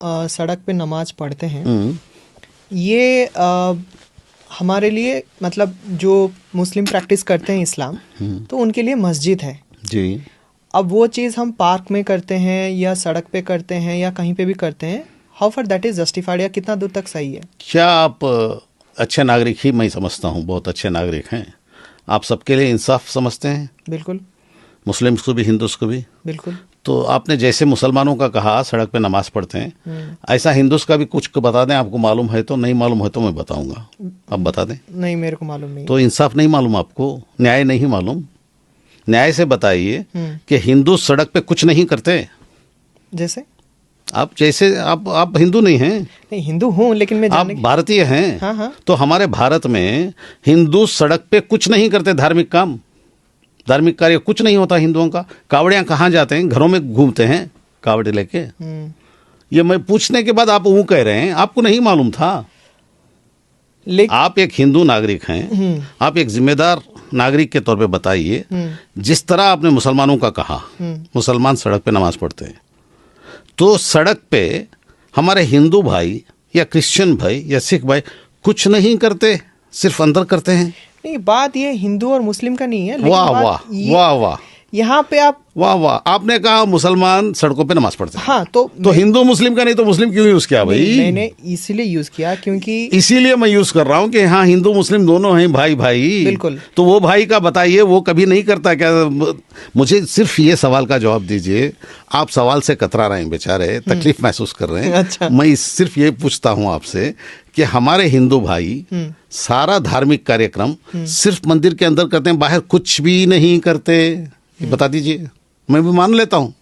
सड़क पे नमाज पढ़ते हैं, ये हमारे लिए मतलब जो मुस्लिम प्रैक्टिस करते हैं इस्लाम, तो उनके लिए मस्जिद है जी। अब वो चीज़ हम पार्क में करते हैं या सड़क पे करते हैं या कहीं पे भी करते हैं, how for that is justified, या कितना दूर तक सही है? क्या आप अच्छे नागरिक ही मैं समझता हूँ, बहुत अच्छे नागरिक हैं आप, सबके लिए इंसाफ समझते हैं? बिल्कुल। मुस्लिम्स को भी, हिंदूस को भी। बिल्कुल। तो आपने जैसे मुसलमानों का कहा सड़क पे नमाज पढ़ते हैं, ऐसा हिंदूस का भी कुछ बता दें, आपको मालूम है तो, नहीं मालूम है तो मैं बताऊंगा, आप बता दें। नहीं, मेरे को मालूम नहीं। तो इंसाफ नहीं मालूम आपको, न्याय नहीं मालूम? न्याय से बताइए कि हिंदू सड़क पे कुछ नहीं करते। जैसे आप जैसे आप हिंदू नहीं हैं? नहीं, हिंदू हूँ लेकिन मैं आप भारतीय हैं। हाँ हाँ। तो हमारे भारत में हिंदू सड़क पे कुछ नहीं करते, धार्मिक काम, धार्मिक कार्य कुछ नहीं होता हिंदुओं का। कावड़ियाँ कहाँ जाते हैं? घरों में घूमते हैं कावड़े लेके। ये मैं पूछने के बाद आप वो कह रहे हैं आपको नहीं मालूम था। आप एक हिंदू नागरिक हैं, आप एक जिम्मेदार नागरिक के तौर पे बताइए, जिस तरह आपने मुसलमानों का कहा मुसलमान सड़क पे नमाज पढ़ते हैं, तो सड़क पे हमारे हिंदू भाई या क्रिश्चियन भाई या सिख भाई कुछ नहीं करते, सिर्फ अंदर करते हैं। नहीं, बात ये हिंदू और मुस्लिम का नहीं है। वाह वाह वाह वाह, यहाँ पे आप वाह वाह, आपने कहा मुसलमान सड़कों पे नमाज पढ़ते हैं। हाँ, तो हिंदू मुस्लिम का नहीं तो मुस्लिम क्यों यूज किया भाई? मैंने इसीलिए यूज किया क्योंकि इसीलिए मैं यूज कर रहा हूँ कि हाँ हिंदू मुस्लिम दोनों हैं भाई भाई। बिल्कुल। तो वो भाई का बताइए, वो कभी नहीं करता क्या? मुझे सिर्फ ये सवाल का जवाब दीजिए। आप सवाल से कतरा रहे हैं बेचारे, तकलीफ महसूस कर रहे हैं। अच्छा। मैं सिर्फ ये पूछता हूँ आपसे कि हमारे हिंदू भाई सारा धार्मिक कार्यक्रम सिर्फ मंदिर के अंदर करते हैं, बाहर कुछ भी नहीं करते? बता दीजिए, मैं भी मान लेता हूँ,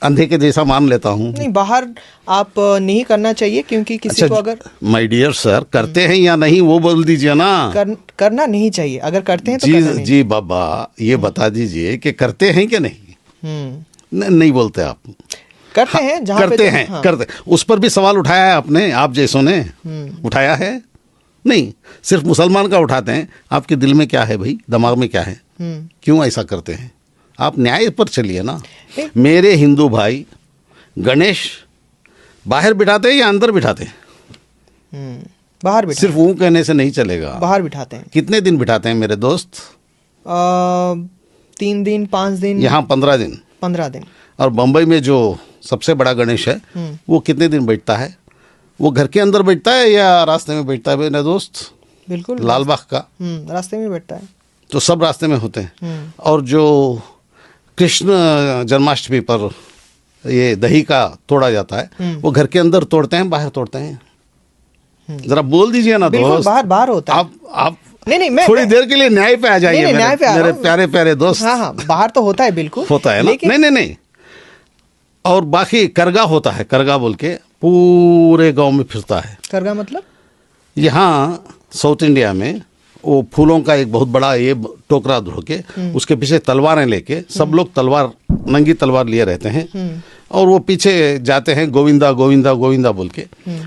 अंधे के जैसा मान लेता हूँ। नहीं, बाहर आप नहीं करना चाहिए क्योंकि किसी को अगर माय डियर सर करते हैं या नहीं वो बोल दीजिए ना। करना नहीं चाहिए, अगर करते हैं तो जी करना नहीं। जी बाबा, ये बता दीजिए कि करते हैं कि नहीं? नहीं बोलते आप। करते हैं, जहाँ करते हैं। हाँ। करते, उस पर भी सवाल उठाया है आपने, आप जैसों ने उठाया है? नहीं, सिर्फ मुसलमान का उठाते हैं। आपके दिल में क्या है भाई, दिमाग में क्या है, क्यों ऐसा करते हैं? आप न्याय पर चलिए ना। मेरे हिंदू भाई गणेश बाहर बिठाते हैं या अंदर बिठाते हैं? बाहर बिठाते। सिर्फ वो कहने से नहीं चलेगा, बाहर बिठाते हैं। कितने दिन बिठाते हैं मेरे दोस्त? 3 दिन 5 दिन। यहाँ 15 दिन। 15 दिन। और बम्बई में जो सबसे बड़ा गणेश है वो कितने दिन बैठता है? वो घर के अंदर बैठता है या रास्ते में बैठता है मेरा दोस्त? बिल्कुल, लालबाग का रास्ते में बैठता है। तो सब रास्ते में होते हैं। और जो कृष्ण जन्माष्टमी पर ये दही का तोड़ा जाता है, वो घर के अंदर तोड़ते हैं बाहर तोड़ते हैं? जरा बोल दीजिए ना दोस्त। बाहर होता है। आप नहीं, मैं थोड़ी देर के लिए न्याय पे आ जाइए। मेरे प्यारे प्यारे दोस्त। हाँ, बाहर तो होता है, बिल्कुल होता है ना। नहीं। और बाकी करगा होता है, करगा बोल के पूरे गांव में फिरता है। करगा मतलब? यहाँ साउथ इंडिया में वो फूलों का एक बहुत बड़ा ये टोकरा धो के उसके पीछे तलवारें लेके सब लोग तलवार, नंगी तलवार लिए रहते हैं और वो पीछे जाते हैं गोविंदा गोविंदा गोविंदा बोल के।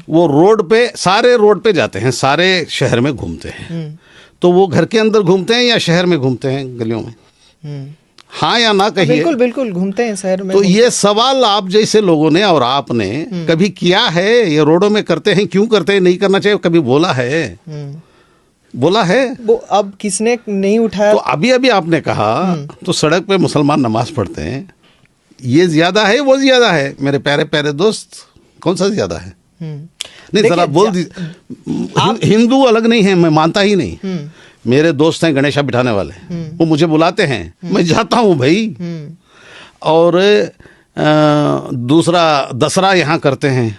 वो रोड पे, सारे रोड पे जाते हैं, सारे शहर में घूमते हैं। तो वो घर के अंदर घूमते हैं या शहर में घूमते हैं गलियों में? हाँ या ना कहिए। बिल्कुल बिल्कुल घूमते हैं शहर में। तो ये सवाल आप जैसे लोगों ने और आपने कभी किया है? ये रोडों में करते हैं, क्यों करते हैं, नहीं करना चाहिए, कभी बोला है? बोला है? वो अब किसने नहीं उठाया? तो अभी अभी आपने कहा तो सड़क पे मुसलमान नमाज पढ़ते हैं, ये ज्यादा है वो ज्यादा है? मेरे प्यारे प्यारे दोस्त, कौन सा ज्यादा है? नहीं, जरा बोल दीजिए। हिंदू अलग नहीं है, मैं मानता ही नहीं। मेरे दोस्त हैं गणेशा बिठाने वाले, वो मुझे बुलाते हैं, मैं जाता हूँ भाई। और दूसरा दसरा यहाँ करते हैं,